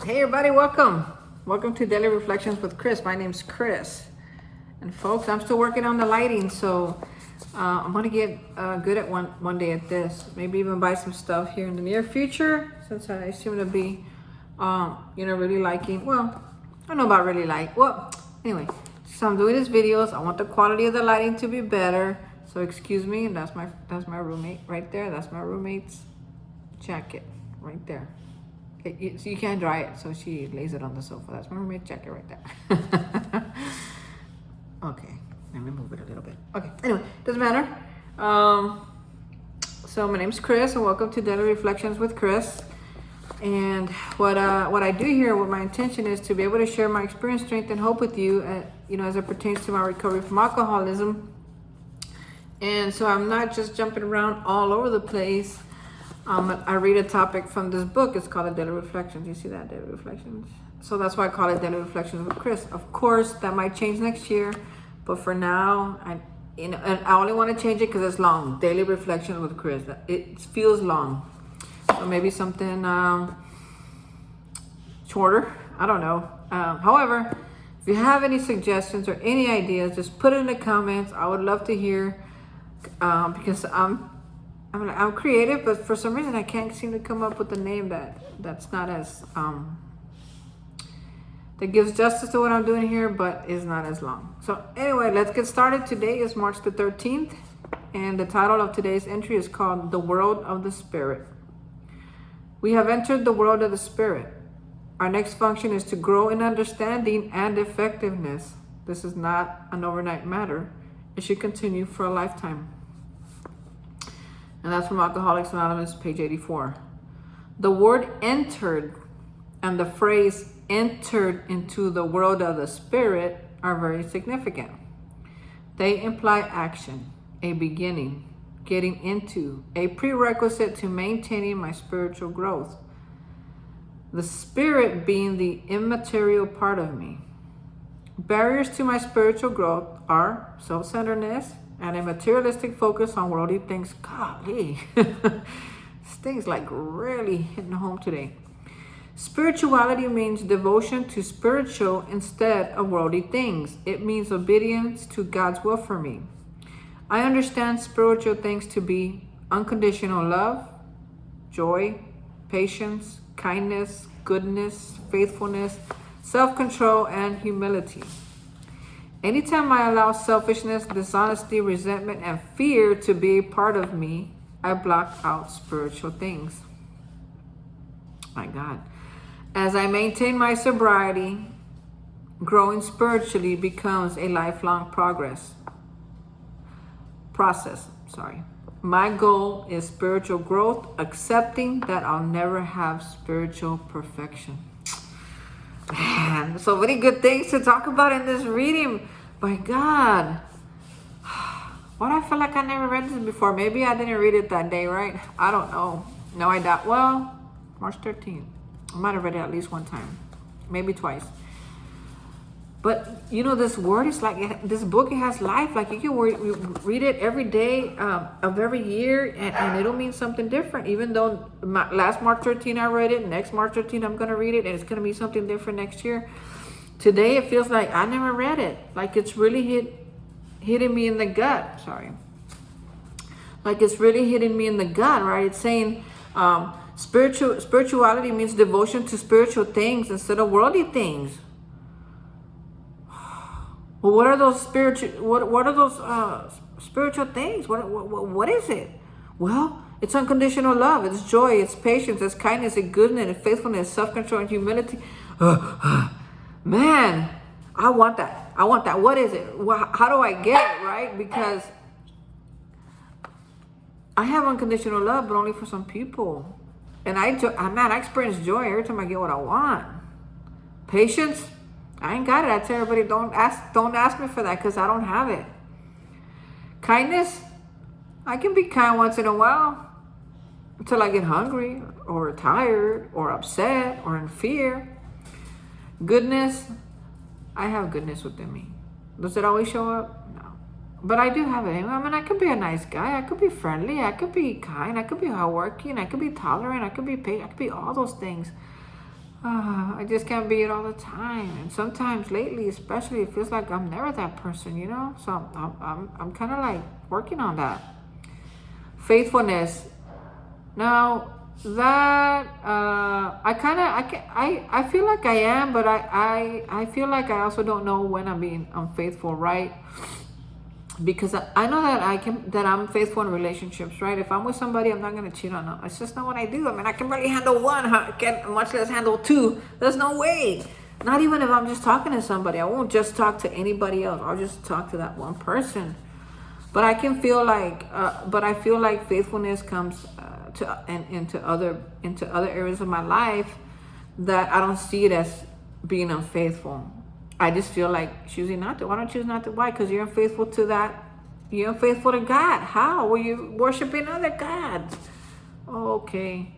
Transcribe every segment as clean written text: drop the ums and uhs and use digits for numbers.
Hey everybody, welcome to Daily Reflections with Chris. My name's Chris, and folks, I'm still working on the lighting, so I'm gonna get good at one day at this. Maybe even buy some stuff here in the near future, since I seem to be really liking, well, I don't know about really like, well, anyway, so I'm doing these videos. I want the quality of the lighting to be better, so excuse me. And that's my roommate right there. That's my roommate's jacket right there. So you can't dry it, so she lays it on the sofa. That's my roommate jacket right there. Okay, let me move it a little bit. Okay, anyway, doesn't matter. So my name's Chris, and welcome to Daily Reflections with Chris. And what I do here, what my intention is to be able to share my experience, strength, and hope with you, as it pertains to my recovery from alcoholism. And so I'm not just jumping around all over the place. I read a topic from this book. It's called Daily Reflections. You see that, Daily Reflections? So that's why I call it Daily Reflections with Chris. Of course, that might change next year, but for now, and I only want to change it because it's long. Daily Reflections with Chris. It feels long, so maybe something shorter. I don't know. However, if you have any suggestions or any ideas, just put it in the comments. I would love to hear, because I'm creative, but for some reason I can't seem to come up with a name that's not as that gives justice to what I'm doing here, but is not as long. So anyway, let's get started. Today is March the 13th, and the title of today's entry is called The World of the Spirit. We have entered the world of the Spirit. Our next function is to grow in understanding and effectiveness. This is not an overnight matter. It should continue for a lifetime. And that's from Alcoholics Anonymous, page 84. The word entered and the phrase entered into the world of the Spirit are very significant. They imply action, a beginning, getting into, a prerequisite to maintaining my spiritual growth. The Spirit being the immaterial part of me. Barriers to my spiritual growth are self-centeredness and a materialistic focus on worldly things. Golly, this thing's like really hitting home today. Spirituality means devotion to spiritual instead of worldly things. It means obedience to God's will for me. I understand spiritual things to be unconditional love, joy, patience, kindness, goodness, faithfulness, self-control, and humility. Anytime I allow selfishness, dishonesty, resentment, and fear to be a part of me, I block out spiritual things. My God. As I maintain my sobriety, growing spiritually becomes a lifelong process. My goal is spiritual growth, accepting that I'll never have spiritual perfection. Man, so many good things to talk about in this reading. My God. Why do I feel like I never read this before? Maybe I didn't read it that day, right? I don't know. No, I doubt. Well, March 13th. I might have read it at least one time. Maybe twice. But, this word is like, this book, it has life. Like, you can read it every day of every year, and it'll mean something different. Even though last March 13 I read it, next March 13 I'm going to read it, and it's going to be something different next year. Today it feels like I never read it. Like it's really hitting me in the gut. Like it's really hitting me in the gut, right? It's saying spirituality means devotion to spiritual things instead of worldly things. Well, what are those spiritual things? What is it? Well, it's unconditional love. It's joy. It's patience. It's kindness. It's goodness. It's faithfulness. Self-control and humility. Man, I want that. What is it? How do I get it, right? Because I have unconditional love, but only for some people. And I experience joy every time I get what I want. Patience. I ain't got it. I tell everybody, don't ask me for that because I don't have it. Kindness, I can be kind once in a while until I get hungry or tired or upset or in fear. Goodness, I have goodness within me. Does it always show up? No. But I do have it. I could be a nice guy. I could be friendly. I could be kind. I could be hardworking. I could be tolerant. I could be patient. I could be all those things. I just can't be it all the time. And sometimes lately, especially, it feels like I'm never that person, you know? So I'm kind of like working on that. Faithfulness. Now, that I feel like I am, but I feel like I also don't know when I'm being unfaithful, right? Because I know that I'm faithful in relationships, right? If I'm with somebody, I'm not gonna cheat on them. It's just not what I do. I mean, I can barely handle one. I can much less handle two. There's no way. Not even if I'm just talking to somebody. I won't just talk to anybody else. I'll just talk to that one person. But I can feel like, but I feel like faithfulness comes into other areas of my life that I don't see it as being unfaithful. I just feel like choosing not to. Why don't you choose not to? Why? Because you're unfaithful to that. You're unfaithful to God. How? Well, you worshiping other gods. Oh, okay.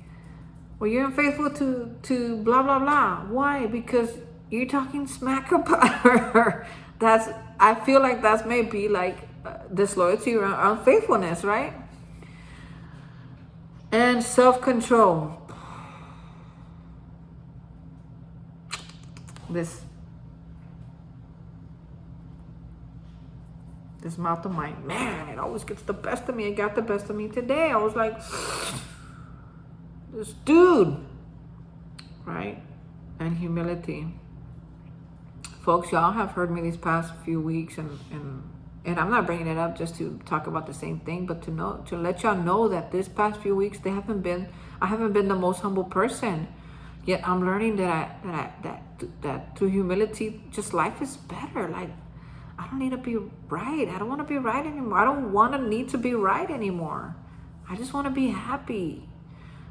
Well, you're unfaithful to blah blah blah. Why? Because you're talking smack about her. I feel like that's maybe like disloyalty or unfaithfulness, right? And self-control. This mouth of mine, man, it always gets the best of me. It got the best of me today. I was like, this dude, right? And humility. Folks, y'all have heard me these past few weeks, and I'm not bringing it up just to talk about the same thing, but to let y'all know that this past few weeks I haven't been the most humble person. Yet I'm learning that through humility, just life is better. Like, I don't need to be right. I don't want to be right anymore. I don't want to need to be right anymore. I just want to be happy.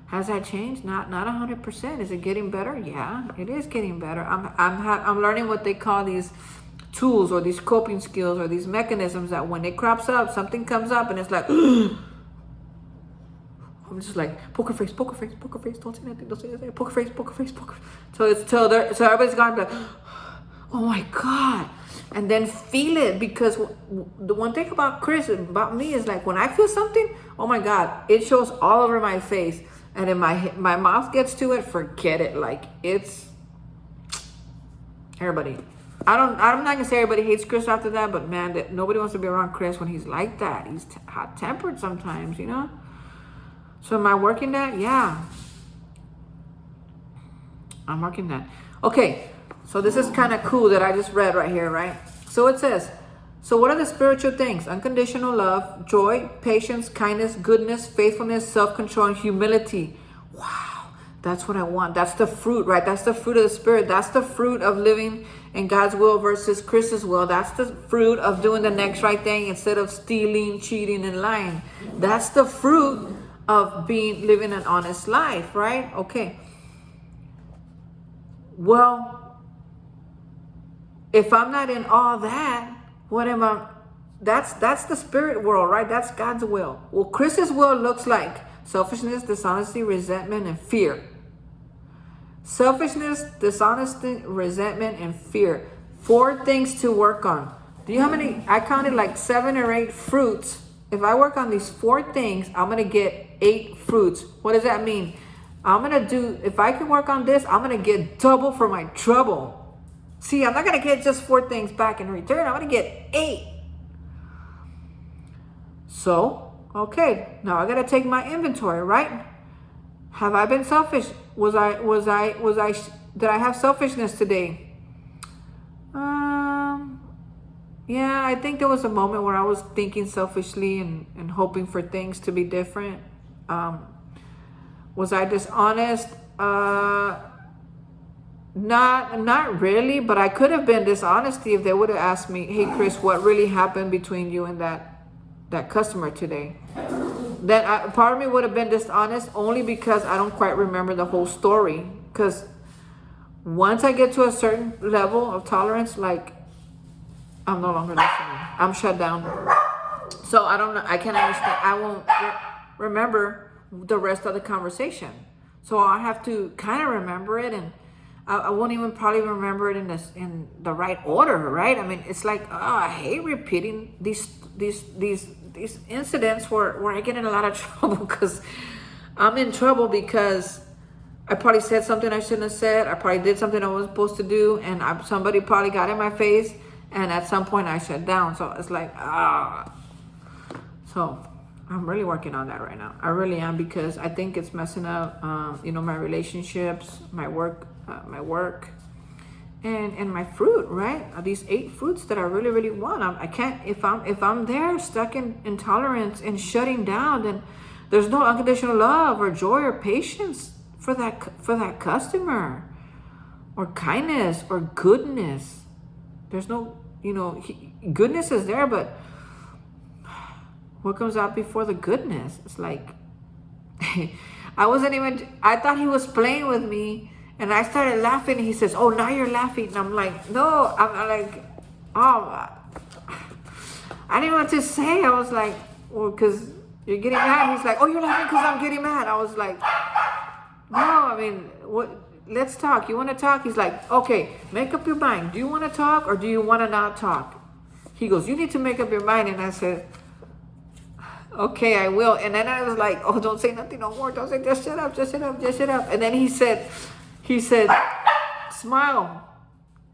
Has that changed? Not 100%. Is it getting better? Yeah, it is getting better. I'm learning what they call these tools or these coping skills or these mechanisms that when it crops up, something comes up and it's like, I'm just like, poker face, don't say nothing, poker face. So everybody's gonna be like, oh my God. And then feel it, because the one thing about Chris and about me is like, when I feel something, oh my God, it shows all over my face. And if my mouth gets to it, forget it. Like, it's everybody. I'm not gonna say everybody hates Chris after that, but man, nobody wants to be around Chris when he's like that. He's hot-tempered sometimes, you know? So am I working that? Yeah. I'm working that. Okay, so this is kind of cool that I just read right here, right? So it says, so what are the spiritual things? Unconditional love, joy, patience, kindness, goodness, faithfulness, self-control, and humility. Wow, that's what I want. That's the fruit, right? That's the fruit of the Spirit. That's the fruit of living in God's will versus Chris's will. That's the fruit of doing the next right thing instead of stealing, cheating, and lying. That's the fruit of living an honest life, right? Okay. Well, if I'm not in all that, what am I? That's the spirit world, right? That's God's will. Well, Chris's will looks like selfishness, dishonesty, resentment, and fear. Selfishness, dishonesty, resentment, and fear. 4 things to work on. Do you know how many? I counted like 7 or 8 fruits. If I work on these 4 things, I'm going to get 8 fruits. What does that mean? If I can work on this, I'm going to get double for my trouble. See, I'm not going to get just 4 things back in return. I'm going to get 8. So, okay, now I got to take my inventory, right? Have I been selfish? Did I have selfishness today? Yeah, I think there was a moment where I was thinking selfishly and hoping for things to be different. Was I dishonest? Not really, but I could have been dishonesty if they would have asked me, hey Chris, what really happened between you and that customer today? Then part of me would have been dishonest only because I don't quite remember the whole story. Because once I get to a certain level of tolerance, like, I'm no longer listening. I'm shut down. So I don't know. I can't understand. I won't remember the rest of the conversation. So I have to kind of remember it, and I won't even probably remember it in the right order, right? I mean, it's like, I hate repeating these incidents where I get in a lot of trouble, because I'm in trouble because I probably said something I shouldn't have said. I probably did something I wasn't supposed to do, and somebody probably got in my face, and at some point I shut down. So it's like, So I'm really working on that right now. I really am, because I think it's messing up, my relationships, my work, and my fruit, right? These 8 fruits that I really, really want. I can't, if I'm there stuck in intolerance and shutting down, then there's no unconditional love or joy or patience for that customer, or kindness or goodness. There's no, goodness is there, but what comes out before the goodness? It's like, I thought he was playing with me, and I started laughing, and he says, "Oh, now you're laughing." And I'm like, no, I'm like, oh, I didn't know what to say. I was like, well, because you're getting mad. He's like, "Oh, you're laughing because I'm getting mad." I was like, no, I mean, what? Let's talk. You want to talk? He's like, okay, make up your mind. Do you want to talk, or do you want to not talk? He goes, you need to make up your mind. And I said, okay, I will. And then I was like, oh, don't say nothing no more. Don't say, just shut up, just shut up, just shut up. And then he said, smile.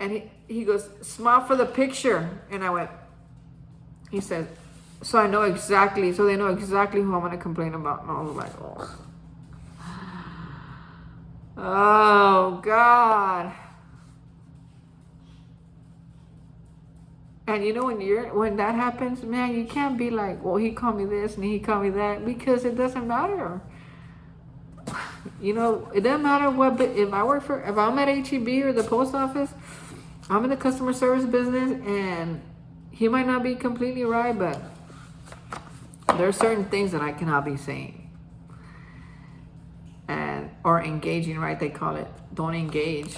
And he goes, smile for the picture. And I went, he said, so they know exactly who I'm going to complain about. And I was like, oh God. And when that happens, man, you can't be like, well, he called me this and he called me that, because it doesn't matter. It doesn't matter what, but if I'm at HEB or the post office, I'm in the customer service business, and he might not be completely right, but there are certain things that I cannot be saying. Or engaging, right? They call it, don't engage.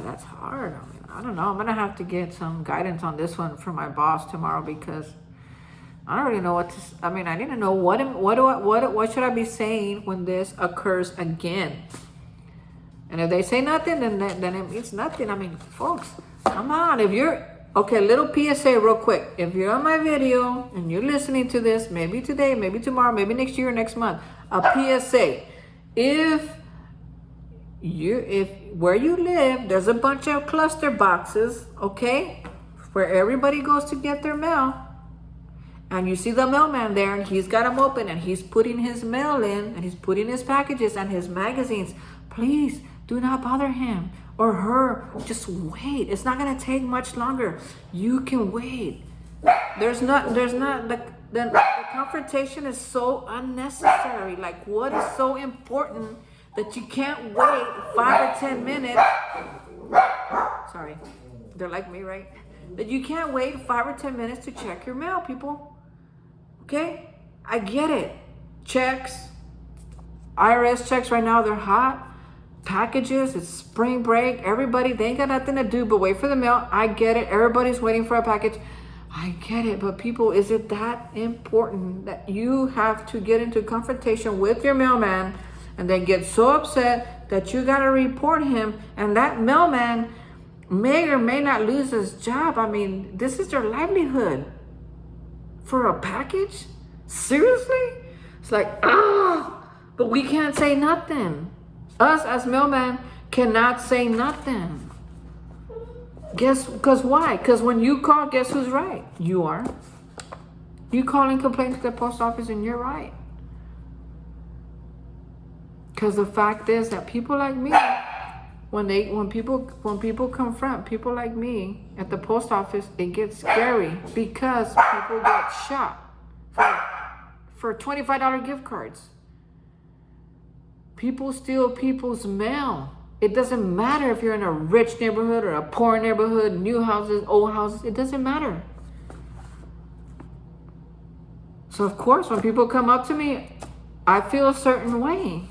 That's hard. I mean, I don't know. I'm going to have to get some guidance on this one from my boss tomorrow, because I don't really know what to, I mean, I need to know what should I be saying when this occurs again. And if they say nothing, then it means nothing. I mean, folks, come on. Okay, little PSA real quick. If you're on my video and you're listening to this, maybe today, maybe tomorrow, maybe next year or next month, a PSA. If where you live, there's a bunch of cluster boxes, okay, where everybody goes to get their mail, and you see the mailman there, and he's got them open, and he's putting his mail in, and he's putting his packages and his magazines, please do not bother him or her. Just wait. It's not going to take much longer. You can wait. The confrontation is so unnecessary. Like, what is so important that you can't wait 5 or 10 minutes? Sorry, they're like me, right? That you can't wait 5 or 10 minutes to check your mail, people. Okay? I get it. Checks, IRS checks right now, they're hot. Packages, it's spring break. Everybody, they ain't got nothing to do but wait for the mail. I get it. Everybody's waiting for a package. I get it, but people, is it that important that you have to get into confrontation with your mailman and then get so upset that you got to report him, and that mailman may or may not lose his job? I mean, this is their livelihood for a package? Seriously? It's like, but we can't say nothing. Us as mailman cannot say nothing. Because why? Because when you call, guess who's right? You are. You call and complain to the post office, and you're right. Because the fact is that people like me, when people confront people like me at the post office, it gets scary, because people get shot for $25 gift cards. People steal people's mail. It doesn't matter if you're in a rich neighborhood or a poor neighborhood, new houses, old houses. It doesn't matter. So of course, when people come up to me, I feel a certain way.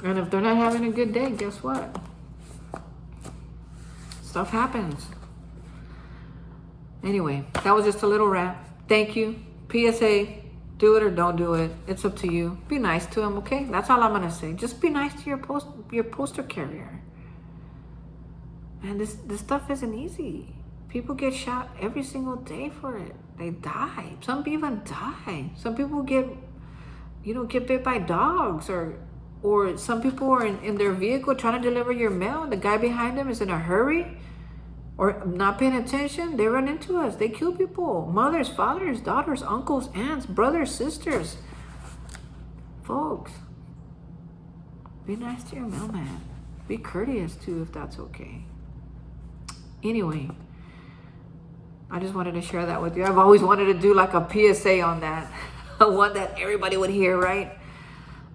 And if they're not having a good day, guess what? Stuff happens. Anyway, that was just a little rant. Thank you. PSA. Do it or don't do it. It's up to you. Be nice to him, okay? That's all I'm gonna say. Just be nice to your postal carrier. And this stuff isn't easy. People get shot every single day for it. They die. Some even die. Some people get get bit by dogs, or some people are in their vehicle trying to deliver your mail, and the guy behind them is in a hurry or not paying attention. They run into us. They kill people. Mothers, fathers, daughters, uncles, aunts, brothers, sisters. Folks, be nice to your mailman. Be courteous too, if that's okay. Anyway, I just wanted to share that with you. I've always wanted to do like a PSA on that. One that everybody would hear, right?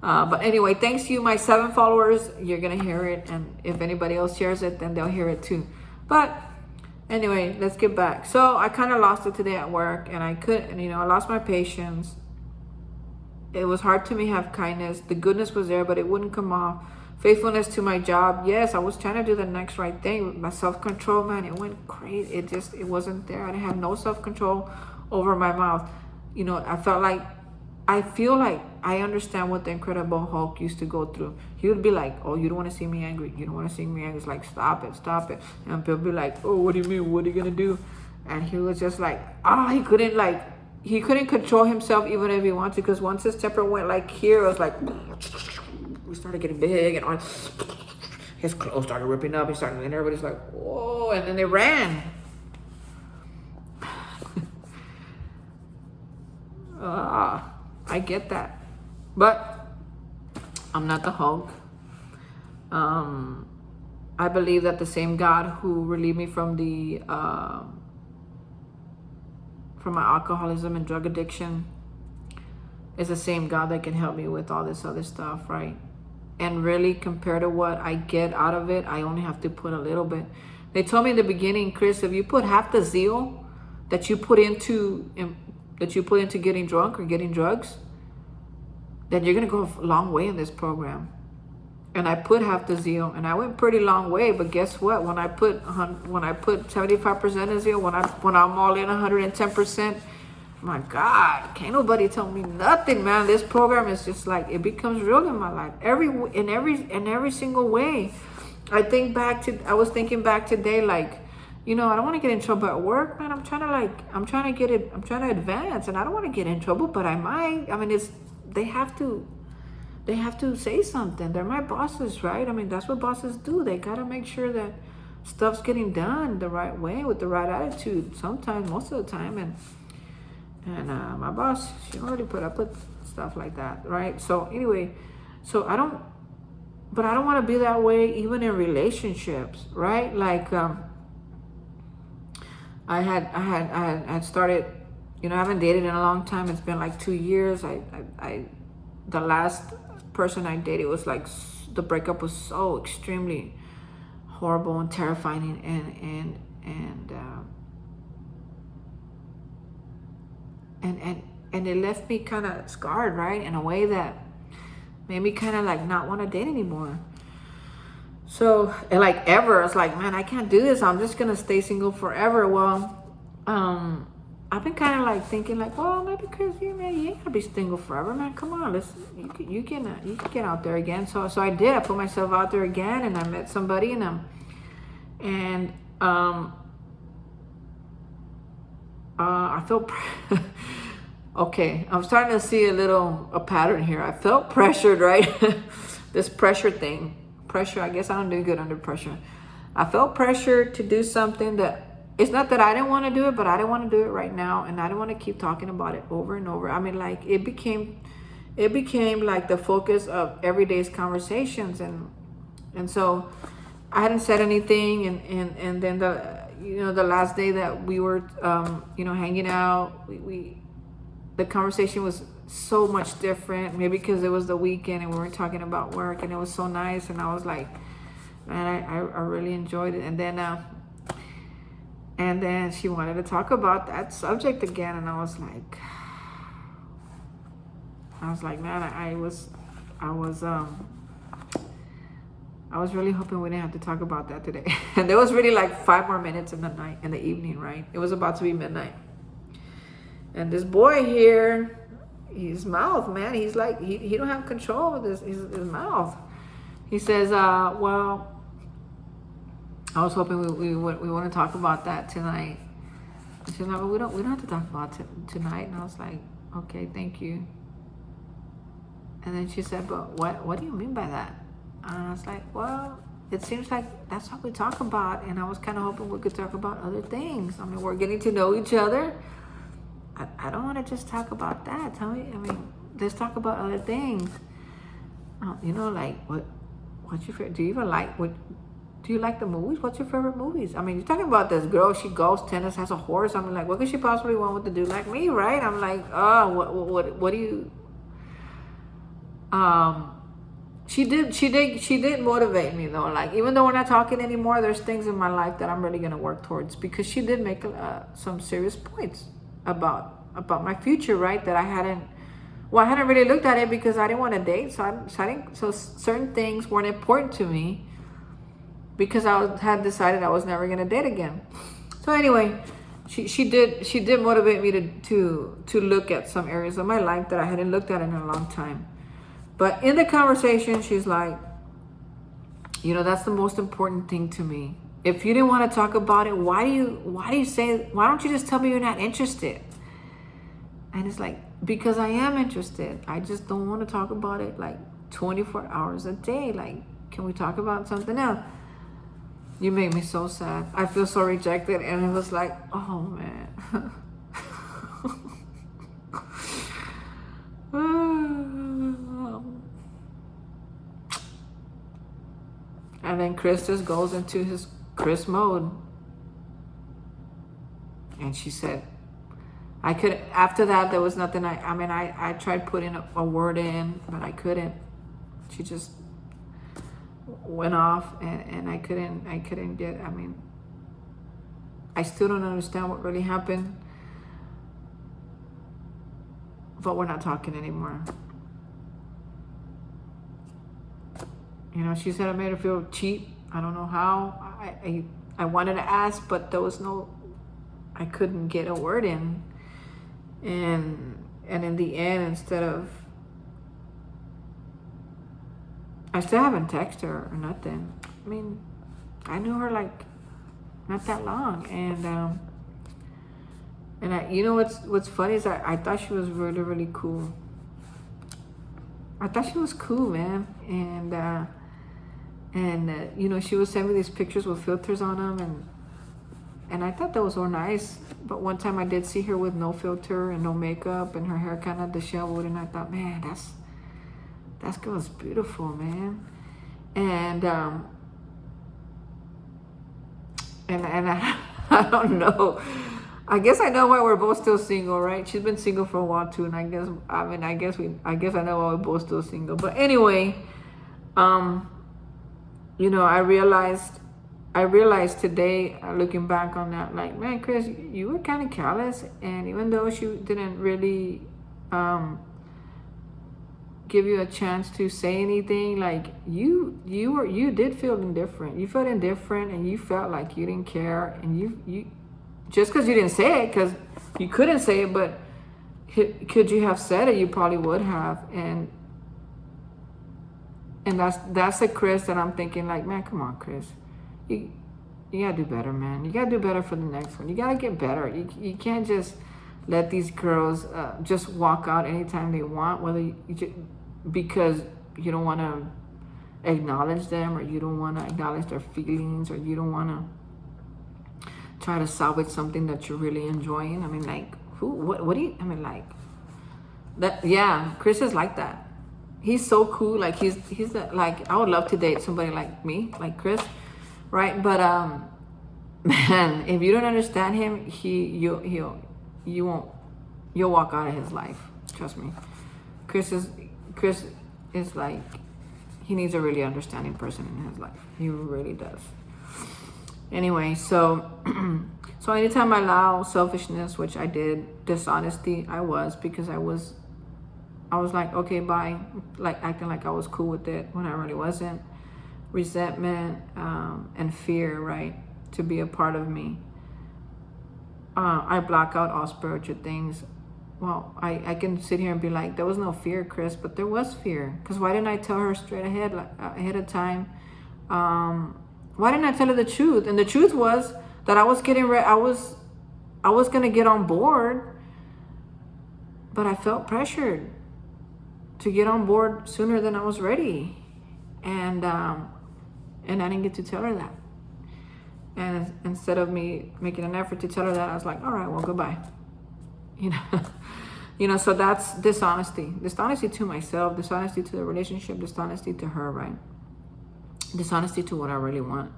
But anyway, thanks to you, my 7 followers. You're going to hear it. And if anybody else shares it, then they'll hear it too. But anyway, let's get back. So I kind of lost it today at work. And I couldn't, I lost my patience. It was hard to me have kindness. The goodness was there, but it wouldn't come off. Faithfulness to my job. Yes, I was trying to do the next right thing. My self-control, man, it went crazy. It wasn't there. I didn't have no self-control over my mouth. I feel like I understand what the Incredible Hulk used to go through. He would be like, oh, you don't want to see me angry. You don't want to see me angry. It's like, stop it, stop it. And people be like, oh, what do you mean? What are you going to do? And he was just like, he couldn't control himself even if he wanted to, because once his temper went like here, it was like, we started getting big, and his clothes started ripping up. And everybody's like, whoa, and then they ran. I get that, but I'm not the Hulk. I believe that the same God who relieved me from my alcoholism and drug addiction is the same God that can help me with all this other stuff, right? And really, compared to what I get out of it, I only have to put a little bit. They told me in the beginning, Chris, if you put half the zeal that you put into getting drunk or getting drugs, then you're gonna go a long way in this program. And I put half the zeal, and I went pretty long way. But guess what? When I put 75% of zeal, when I'm all in 110%, my God, can't nobody tell me nothing, man. This program is just like, it becomes real in my life, in every single way. I was thinking back today, like, I don't want to get in trouble at work, man. I'm trying to advance, and I don't want to get in trouble, but I might. I mean, they have to say something. They're my bosses, right? I mean, that's what bosses do. They got to make sure that stuff's getting done the right way with the right attitude. Sometimes, most of the time, and my boss, she already put up with stuff like that, right? So anyway, I don't want to be that way even in relationships, right? Like, I had started, I haven't dated in a long time. It's been like 2 years. The last person I dated was like, the breakup was so extremely horrible and terrifying, and it left me kind of scarred, right, in a way that made me kind of like not want to date anymore. So, and like ever, it's like, man, I can't do this. I'm just gonna stay single forever. Well, I've been kind of like thinking like, well, maybe because you ain't gonna be single forever, man. Come on, you can get out there again. So I did. I put myself out there again, and I met somebody, and I felt okay. I'm starting to see a pattern here. I felt pressured, right? This pressure thing. Pressure. I guess I don't do good under pressure. I felt pressure to do something that. It's not that I didn't want to do it, but I didn't want to do it right now, and I didn't want to keep talking about it over and over. I mean, like it became like the focus of everyday's conversations, and so I hadn't said anything, and then the last day that we were hanging out, the conversation was so much different. Maybe because it was the weekend and we were talking about work, and it was so nice, and I was like, man, I really enjoyed it, and then she wanted to talk about that subject again, and I was like, man, I was really hoping we didn't have to talk about that today. And there was really like 5 more minutes in the evening, right? It was about to be midnight. And this boy here, his mouth, man, he's like, he don't have control of his mouth. He says, well, I was hoping we want to talk about that tonight. And she's like, well, we don't have to talk about it tonight. And I was like, okay, thank you. And then she said, but what do you mean by that? And I was like, well, it seems like that's what we talk about. And I was kind of hoping we could talk about other things. I mean, we're getting to know each other. I don't want to just talk about that. Tell me, I mean, let's talk about other things. You know, like what's your favorite? Do you even like do you like the movies? What's your favorite movies? I mean, you're talking about this girl. She goes tennis, has a horse. I'm like, what could she possibly want with the dude like me, right? I'm like, oh, what do you? She did motivate me though. Like, even though we're not talking anymore, there's things in my life that I'm really gonna work towards, because she did make some serious points about my future, right? That I hadn't really looked at it because I didn't want to date. So certain things weren't important to me because had decided I was never gonna date again. So anyway, she did motivate me to look at some areas of my life that I hadn't looked at in a long time. But in the conversation, she's like, you know, that's the most important thing to me. If you didn't want to talk about it, why don't you just tell me you're not interested? And it's like, because I am interested. I just don't want to talk about it like 24 hours a day. Like, can we talk about something else? You make me so sad. I feel so rejected. And it was like, oh man. And then Chris just goes into his Chris mode. And she said, I couldn't, after that, there was nothing. I tried putting a word in, but I couldn't. She just went off, and I couldn't get, I still don't understand what really happened, but we're not talking anymore. You know, she said I made her feel cheap. I don't know how. I wanted to ask, but there was I couldn't get a word in. And in the end, instead of, I still haven't texted her or nothing. I mean, I knew her like not that long, and you know what's funny is I thought she was really, really cool. I thought she was cool, man, and you know, she would send me these pictures with filters on them, and I thought that was so nice. But one time I did see her with no filter and no makeup, and her hair kind of disheveled, and I thought, man, that girl's beautiful, man. And I don't know. I guess I know why we're both still single, right? She's been single for a while too, and I guess I know why we're both still single. But anyway, you know, I realized today, looking back on that, like, man, Chris, you were kind of callous. And even though she didn't really give you a chance to say anything, like, you did feel indifferent. You felt indifferent, and you felt like you didn't care. And you just because you didn't say it, because you couldn't say it, but could you have said it, you probably would have. And that's the Chris that I'm thinking, like, man, come on, Chris. You gotta do better, man. You gotta do better for the next one. You gotta get better. You can't just let these girls just walk out anytime they want, because you don't want to acknowledge them, or you don't want to acknowledge their feelings, or you don't want to try to salvage something that you're really enjoying. I mean, like, what do you, I mean, like, that, yeah, Chris is like that. He's so cool. Like, he's like, I would love to date somebody like me, like Chris, right? But man, if you don't understand him, you'll walk out of his life. Trust me. Chris is like, he needs a really understanding person in his life. He really does. Anyway, so anytime I allow selfishness, which I did, dishonesty, because I was like, okay, bye, like acting like I was cool with it when I really wasn't. Resentment and fear, right, to be a part of me. I block out all spiritual things. Well, I can sit here and be like, there was no fear, Chris, but there was fear. Because why didn't I tell her straight ahead, like, ahead of time? Why didn't I tell her the truth? And the truth was that I was getting ready. I was gonna get on board, but I felt pressured. to get on board sooner than I was ready. And I didn't get to tell her that. And instead of me making an effort to tell her that, I was like, all right, well, goodbye. You know, so that's dishonesty. Dishonesty to myself, dishonesty to the relationship, dishonesty to her, right? Dishonesty to what I really want.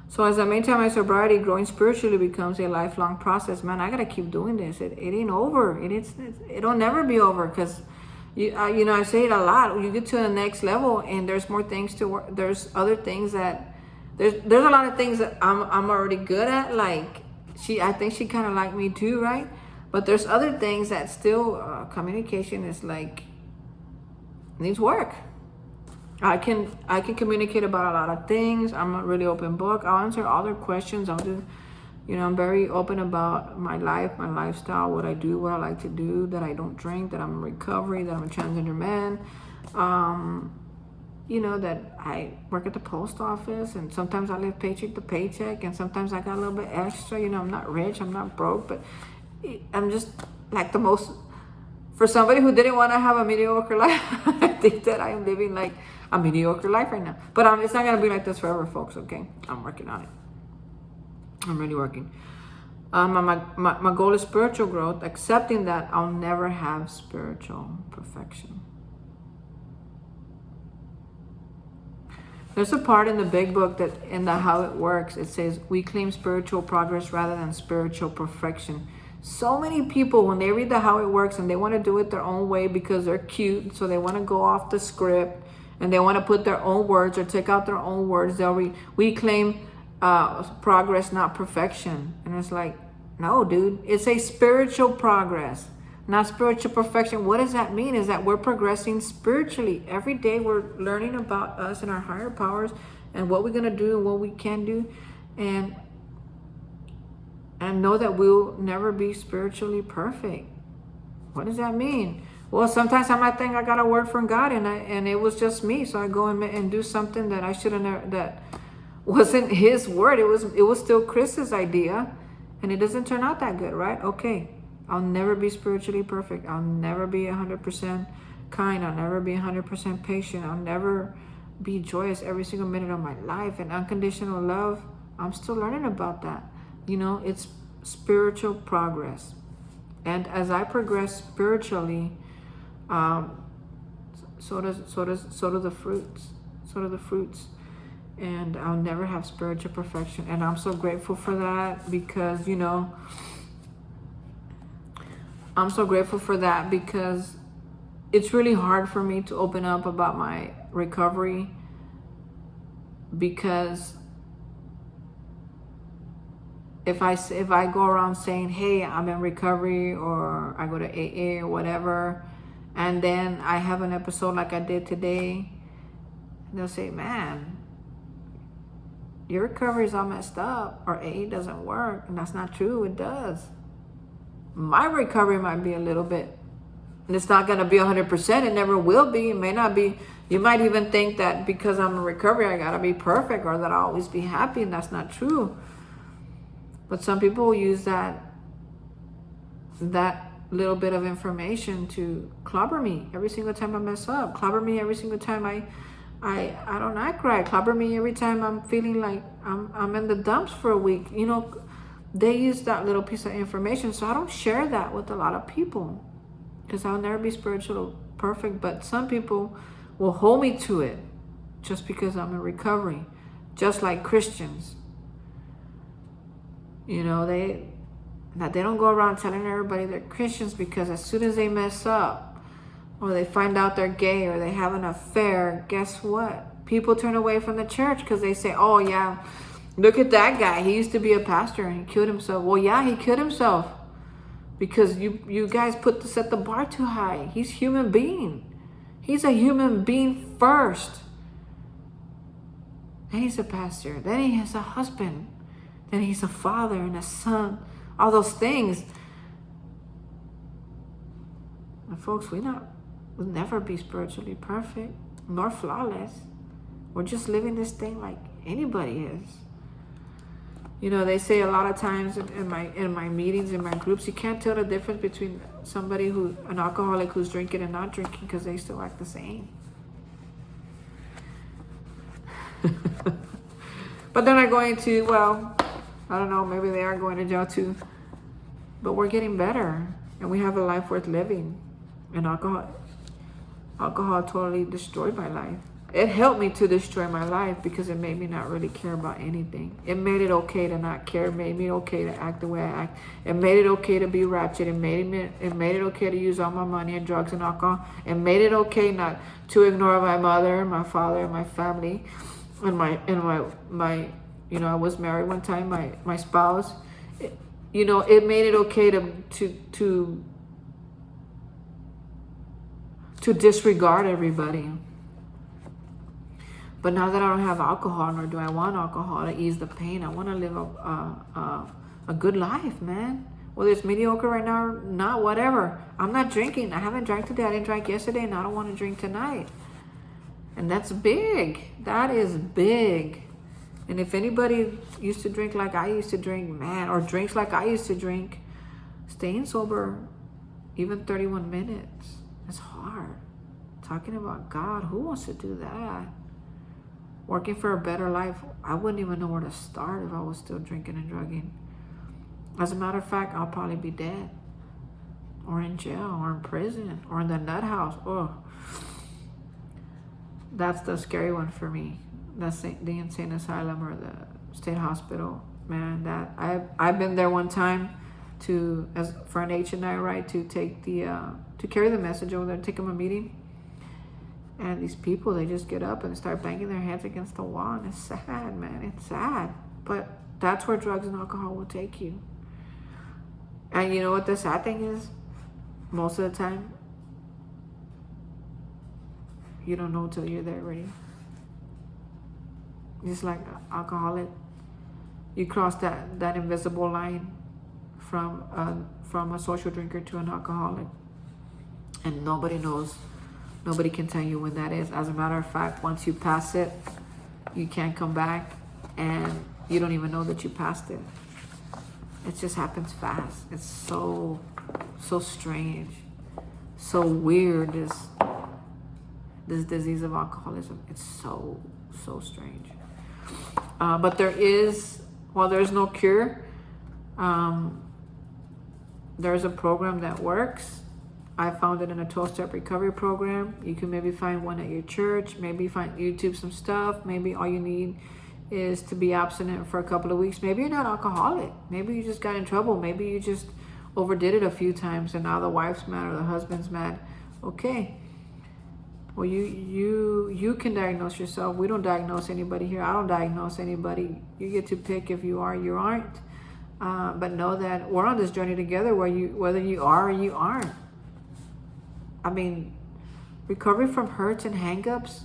So as I maintain my sobriety, growing spiritually becomes a lifelong process. Man, I gotta keep doing this. It ain't over. It'll never be over, because I say it a lot. You get to the next level, and there's more things to work. There's other things that there's a lot of things that I'm already good at. Like I think she kind of liked me too, right? But there's other things that still communication is like needs work. I can communicate about a lot of things. I'm a really open book. I'll answer all their questions. I'll do, I'm very open about my life, my lifestyle, what I do, what I like to do, that I don't drink, that I'm in recovery, that I'm a transgender man. That I work at the post office, and sometimes I live paycheck to paycheck, and sometimes I got a little bit extra. I'm not rich, I'm not broke, but I'm just like the most, for somebody who didn't want to have a mediocre life, I think that I am living like a mediocre life right now. But it's not going to be like this forever, folks, okay? I'm working on it. I'm really working. My goal is spiritual growth, accepting that I'll never have spiritual perfection. There's a part in the big book that in the How It Works, it says we claim spiritual progress rather than spiritual perfection. So many people, when they read the How It Works and they want to do it their own way because they're cute, so they want to go off the script and they want to put their own words or take out their own words, they'll read, we claim progress, not perfection. And it's like, no, dude, it's a spiritual progress, not spiritual perfection. What does that mean? Is that we're progressing spiritually. Every day we're learning about us and our higher powers and what we're going to do and what we can do. And know that we'll never be spiritually perfect. What does that mean? Well, sometimes I might think I got a word from God and it was just me. So I go and do something that I should have never, that wasn't his word. It was still Chris's idea, and it doesn't turn out that good, right? Okay. I'll never be spiritually perfect. I'll never be 100% kind. I'll never be 100% patient. I'll never be joyous every single minute of my life. And unconditional love, I'm still learning about that. It's spiritual progress. And as I progress spiritually, so do the fruits. So do the fruits. And I'll never have spiritual perfection. And I'm so grateful for that because, I'm so grateful for that because it's really hard for me to open up about my recovery, because if I go around saying, hey, I'm in recovery, or I go to AA or whatever, and then I have an episode like I did today, they'll say, man, your recovery is all messed up, or AA doesn't work. And that's not true. It does. My recovery might be a little bit, and it's not going to be 100%. It never will be. It may not be. You might even think that because I'm in recovery, I got to be perfect, or that I'll always be happy. And that's not true. But some people will use that little bit of information to clobber me every single time I mess up. Clobber me every single time I don't act right. Clobber me every time I'm feeling like I'm in the dumps for a week. They use that little piece of information. So I don't share that with a lot of people because I'll never be spiritually perfect. But some people will hold me to it just because I'm in recovery. Just like Christians. They don't go around telling everybody they're Christians, because as soon as they mess up or they find out they're gay or they have an affair, guess what? People turn away from the church because they say, oh yeah, look at that guy. He used to be a pastor and he killed himself. Well, yeah, he killed himself because you guys set the bar too high. He's a human being. He's a human being first. Then he's a pastor. Then he has a husband. Then he's a father and a son. All those things. And folks, we'll never be spiritually perfect nor flawless. We're just living this thing like anybody is. They say a lot of times in my meetings, in my groups, you can't tell the difference between somebody an alcoholic who's drinking and not drinking because they still act the same. But they're not going to, well, I don't know, maybe they are going to jail too. But we're getting better and we have a life worth living. And alcohol totally destroyed my life. It helped me to destroy my life because it made me not really care about anything. It made it okay to not care. It made me okay to act the way I act. It made it okay to be ratchet. It made it okay to use all my money and drugs and alcohol. It made it okay not to ignore my mother, my father, my family, and my I was married one time. My spouse. It made it okay to disregard everybody. But now that I don't have alcohol, nor do I want alcohol to ease the pain, I want to live a good life, man. Whether it's mediocre right now or not, whatever. I'm not drinking. I haven't drank today. I didn't drink yesterday, and I don't want to drink tonight. And that's big. That is big. And if anybody used to drink like I used to drink, man, or drinks like I used to drink, staying sober, even 31 minutes, it's hard. Talking about God, who wants to do that? Working for a better life, I wouldn't even know where to start if I was still drinking and drugging. As a matter of fact, I'll probably be dead, or in jail, or in prison, or in the nut house. Oh, that's the scary one for me. That's the insane asylum or the state hospital. Man, that I've been there one time for an H&I ride to take to carry the message over there, take them a meeting. And these people, they just get up and start banging their heads against the wall. And it's sad, man. It's sad. But that's where drugs and alcohol will take you. And you know what the sad thing is? Most of the time, you don't know until you're there already. Just like alcoholic, you cross that invisible line from a social drinker to an alcoholic. And nobody knows. Nobody can tell you when that is. As a matter of fact, once you pass it, you can't come back, and you don't even know that you passed it. It just happens fast. It's so strange, so weird. This disease of alcoholism. It's so strange. But there's no cure. There's a program that works. I found it in a 12-step recovery program. You can maybe find one at your church, maybe find YouTube some stuff. Maybe all you need is to be abstinent for a couple of weeks. Maybe you're not alcoholic. Maybe you just got in trouble. Maybe you just overdid it a few times and now the wife's mad or the husband's mad. Okay. Well, you can diagnose yourself. We don't diagnose anybody here. I don't diagnose anybody. You get to pick if you are, you aren't. But know that we're on this journey together whether you are or you aren't. I mean, recovery from hurts and hang-ups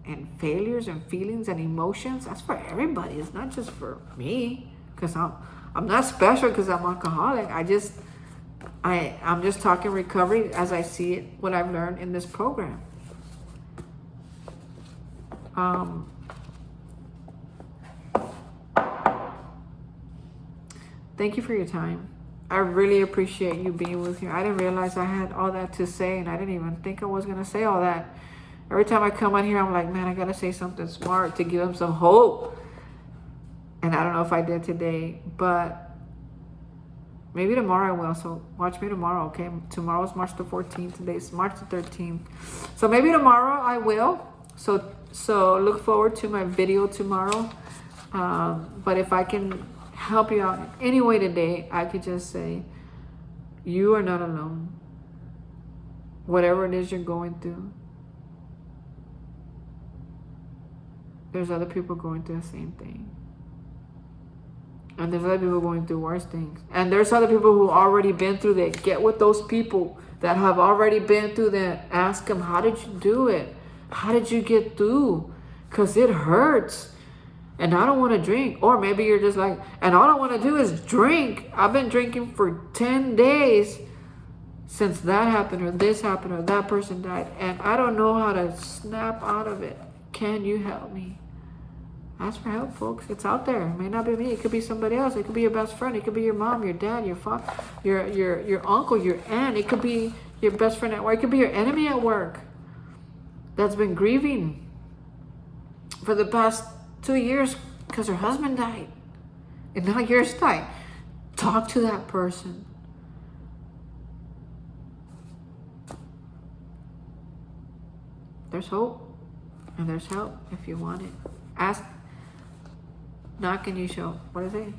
and failures and feelings and emotions, that's for everybody. It's not just for me, because I'm not special because I'm alcoholic. I'm just talking recovery as I see it, what I've learned in this program. Thank you for your time. I really appreciate you being with me. I didn't realize I had all that to say, and I didn't even think I was going to say all that. Every time I come on here, I'm like, man, I got to say something smart to give them some hope. And I don't know if I did today, but maybe tomorrow I will. So watch me tomorrow, okay? Tomorrow's March the 14th. Today's March the 13th. So maybe tomorrow I will. So look forward to my video tomorrow. But if I can help you out in any way today, I could just say, you are not alone. Whatever it is you're going through, there's other people going through the same thing. And there's other people going through worse things. And there's other people who already been through that. Get with those people that have already been through that. Ask them, how did you do it? How did you get through? Because it hurts. And I don't want to drink. Or maybe you're just like, and all I want to do is drink. I've been drinking for 10 days since that happened or this happened or that person died. And I don't know how to snap out of it. Can you help me? Ask for help, folks. It's out there. It may not be me. It could be somebody else. It could be your best friend. It could be your mom, your dad, your father, your uncle, your aunt. It could be your best friend at work. It could be your enemy at work that's been grieving for the past 2 years because her husband died and now yours died. Talk to that person. There's hope and there's help if you want it. Ask, knock, and you shall. What is it?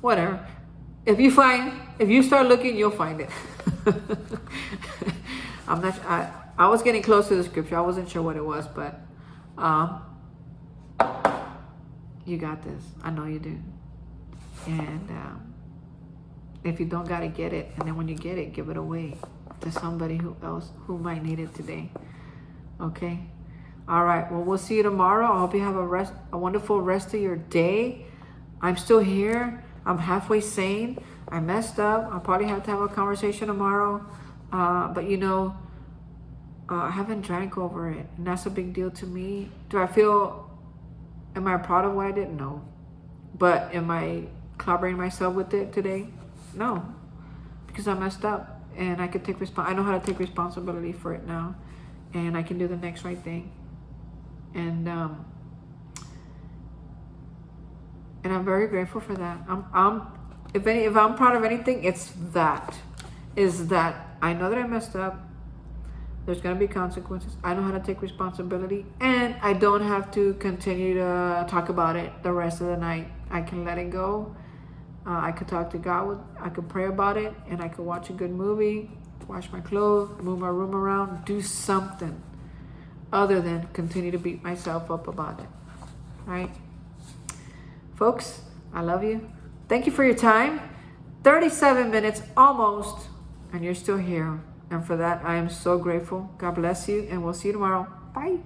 Whatever. If you start looking, you'll find it. I was getting close to the scripture. I wasn't sure what it was, but you got this. I know you do. And if you don't got it, get it. And then when you get it, give it away to somebody who might need it today. Okay? All right. Well, we'll see you tomorrow. I hope you have a wonderful rest of your day. I'm still here. I'm halfway sane. I messed up. I'll probably have to have a conversation tomorrow. But you know, I haven't drank over it. And that's a big deal to me. Am I proud of what I did? No. But am I clobbering myself with it today? No. Because I messed up. And I could I know how to take responsibility for it now. And I can do the next right thing. And I'm very grateful for that. If I'm proud of anything, it's that I know that I messed up. There's gonna be consequences. I know how to take responsibility, and I don't have to continue to talk about it the rest of the night. I can let it go. I could talk to God. I could pray about it, and I could watch a good movie, wash my clothes, move my room around, do something other than continue to beat myself up about it. Right? Folks, I love you. Thank you for your time. 37 minutes almost, and you're still here. And for that, I am so grateful. God bless you, and we'll see you tomorrow. Bye.